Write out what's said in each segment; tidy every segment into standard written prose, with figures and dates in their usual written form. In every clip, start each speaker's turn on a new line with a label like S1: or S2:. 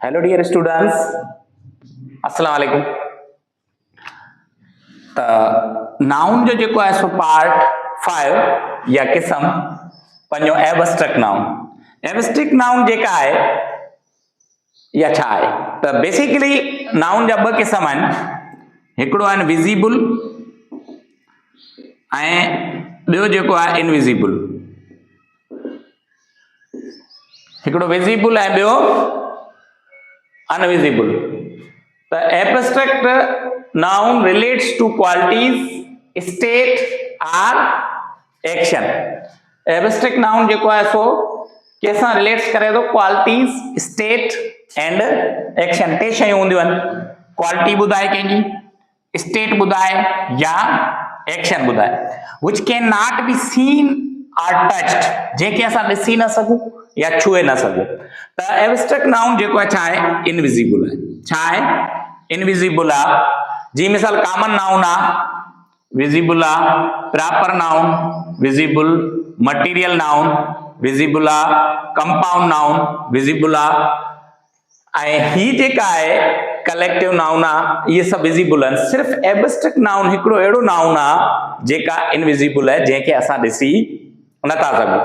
S1: Hello dear students, अस्सलाम वालेकुम। त नाउन जो जेको आहे सो पार्ट 5 या क़िस्म पंजो एब्स्ट्रैक्ट नाउन। एब्स्ट्रैक्ट नाउन जेका आहे या छा आहे त बेसिकली नाउन जा ॿ क़िस्म आहिनि, हिकिड़ो आहे विज़िबल ऐं ॿियो जेको आहे इनविज़िबल। हिकिड़ो विज़िबल ऐं ॿियो invisible. The abstract noun relates to qualities, state or action। abstract noun जेको आहे सो कैसा रिलेट्स करे तो क्वालिटीज, स्टेट एंड एक्शन। टे शयूं हूंदियूं आहिनि, क्वालिटी ॿुधाए कंहिंजी, स्टेट ॿुधाए या एक्शन ॿुधाए, which can not be seen or touched, जेके असां ॾिसी न सघूं या छुए न सघूं। त एब्स्ट्रैक्ट नाउन जेको आहे छा आहे, इनविजिबल आहे। छा आहे, इनविजिबल आहे। जी मिसाल कॉमन नाउन आहे, विजिबल आहे। Proper noun visible, material noun visible आहे, कंपाउंड नाउन विजिबल आहे ऐं ही जेका आहे कलेक्टिव नाउन आहे, इहे सभु विजिबल आहिनि। सिर्फ़ एब्स्ट्रैक्ट नाउन हिकिड़ो अहिड़ो नाउन आहे जेका इनविजिबल आहे, जंहिंखे असां ॾिसी नथा सघूं।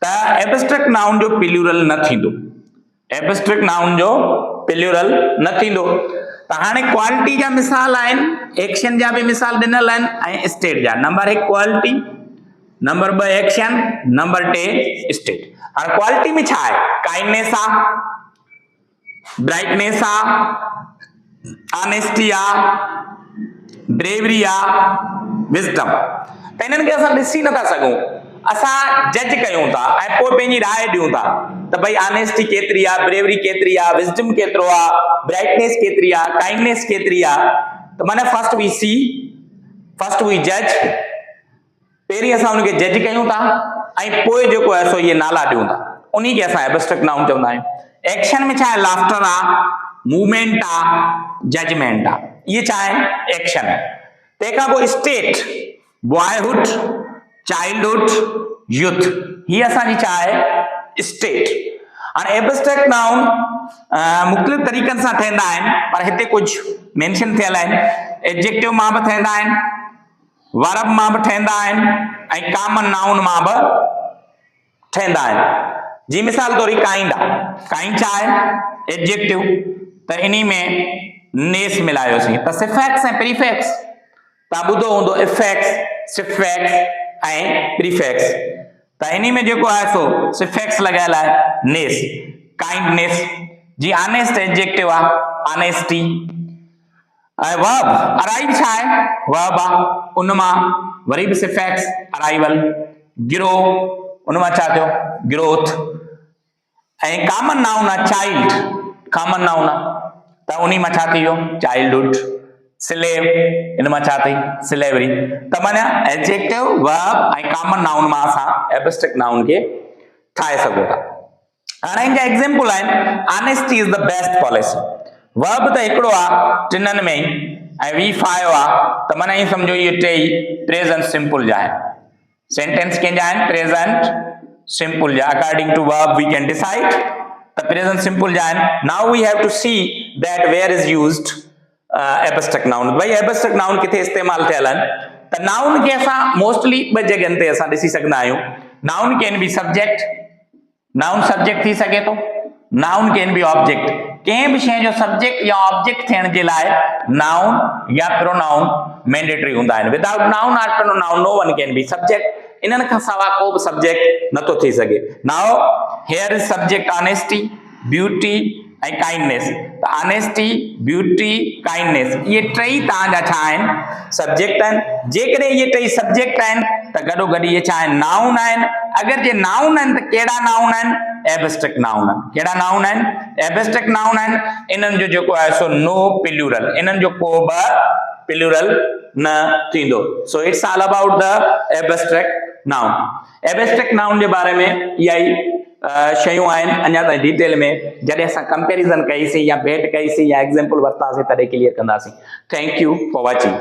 S1: त एब्स्ट्रैक्ट नाउन जो प्लूरल न थींदो, एब्स्ट्रैक्ट नाउन जो प्लूरल न थींदो। त हाणे क्वालिटी जा मिसाल आहिनि, एक्शन जा बि मिसाल ॾिनल आहिनि ऐं स्टेट जा। Number 1 quality, number 2 action, number 3 state. हाणे क्वालिटी में छा आहे, काइंडनेस आहे, ब्राइटनेस आहे, ऑनेस्टी आहे, ब्रेवरी आहे, विजडम। त इन्हनि खे असां ॾिसी नथा सघूं, असां जज कयूं था ऐं पोइ पंहिंजी राय ॾियूं था त भई ऑनेस्टी केतिरी आहे, ब्रेवरी केतिरी आहे, विजडम केतिरो आहे, ब्राइटनेस केतिरी आहे, काइंडनेस केतिरी आहे। त माना first we see, first we जज। पहिरीं असां उनखे जज कयूं था ऐं पोइ जेको आहे सो इहे नाला ॾियूं था, उन खे असां एब्स्ट्रैक्ट नाउन चवंदा आहियूं। एक्शन में छा आहे, लाफ्टर आहे, मूवमेंट आहे, जजमेंट आहे, इहे छा आहे, एक्शन आहे। तंहिंखां पोइ स्टेट, बॉयहुड, चाइल्डहुड, यूथ, ही असांजी छा आहे, स्टेट। हाणे एब्स्ट्रैक्ट नाउन मुख़्तलिफ़ तरीक़नि सां ठहंदा आहिनि, पर हिते कुझु मेंशन थियल आहिनि। एडजेक्टिव मां बि ठहंदा आहिनि, वर्ब मां बि ठहंदा आहिनि ऐं कॉमन नाउन मां बि ठहंदा आहिनि। जी मिसाल तौर काइंड आहे, काइंड छा आहे, एडजेक्टिव। त इन्ही में नेस मिलायोसीं, त सिफिक्स ऐं प्रीफिक्स तव्हां ॿुधो हूंदो, इफिक्स, सिफिक्स ऐं प्रीफिक्स। त इन्ही में जेको आहे सो सिफिक्स लॻियल आहे, नेस, काइंडनेस। जी ऑनेस्ट एडजेक्टिव आहे, ऑनेस्टी। ऐं वर्ब, अराइव छा आहे, वर्ब आहे, उन मां वरी बि सिफिक्स, अराइवल। ग्रो, उन मां छा थियो, ग्रोथ। ऐं कॉमन नाउन आहे चाइल्ड, कॉमन नाउन आहे, त उन मां छा थी वियो, चाइल्डहुड। स्लेव, इन मां छा थी, स्लेवरी। त माना एडजेक्टिव, वर्ब ऐं कॉमन नाउन मां असां एब्स्ट्रैक्ट नाउन खे ठाहे सघूं था। हाणे इन जा एग्जांपल आहिनि, honesty is the best policy. Verb त हिकिड़ो आहे टिननि में ई ऐं V5 आहे, त माना ईअं सम्झो इहे टे प्रेज़ेंट सिंपल जा आहिनि। सेंटेंस कंहिंजा आहिनि, प्रेज़ेंट सिंपल जा। According to verb we can decide, त प्रेज़ेंट सिंपल जा आहिनि। Now we have to see that where is used abstract noun. भाई एब्स्ट्रैक्ट नाउन किथे इस्तेमाल थियल आहिनि, त नाउन खे असां मोस्टली ॿ जॻहनि ते असां ॾिसी सघंदा आहियूं। Noun can be subject, noun subject थी सघे थो, नाउन कैन बी ऑब्जेक्ट। कंहिं बि शइ जो सब्जेक्ट या ऑब्जेक्ट थियण जे लाइ नाउन या प्रोनाउन मैंडेटरी हूंदा आहिनि। विदाउट नाउन और pronoun no one can be subject. इन्हनि खां सवाइ को बि सब्जेक्ट नथो थी सघे। Now here is subject honesty, beauty ऐं काइंडनेस। त ऑनेस्टी, ब्यूटी, काइंडनेस, इहे टई तव्हांजा छा आहिनि, सब्जेक्ट आहिनि। जेकॾहिं इहे टई सब्जेक्ट आहिनि त गॾोगॾु इहे छा आहिनि, नाउन आहिनि। अगरि जे नाउन आहिनि त कहिड़ा नाउन आहिनि, एब्स्ट्रैक्ट नाउन आहिनि। कहिड़ा नाउन आहिनि, एब्स्ट्रैक्ट नाउन आहिनि। इन्हनि जो जेको आहे सो नो प्लूरल, इन्हनि जो को बि प्लूरल न थींदो। So it's all about the abstract noun. Abstract noun जे बारे में इहा ई शयूं आहिनि। अञा ताईं डिटेल में जॾहिं असां कंपेरिजन कईसीं या भेट कईसीं या एग्जांपल वरितासीं तॾहिं क्लियर कंदासीं। Thank you for watching.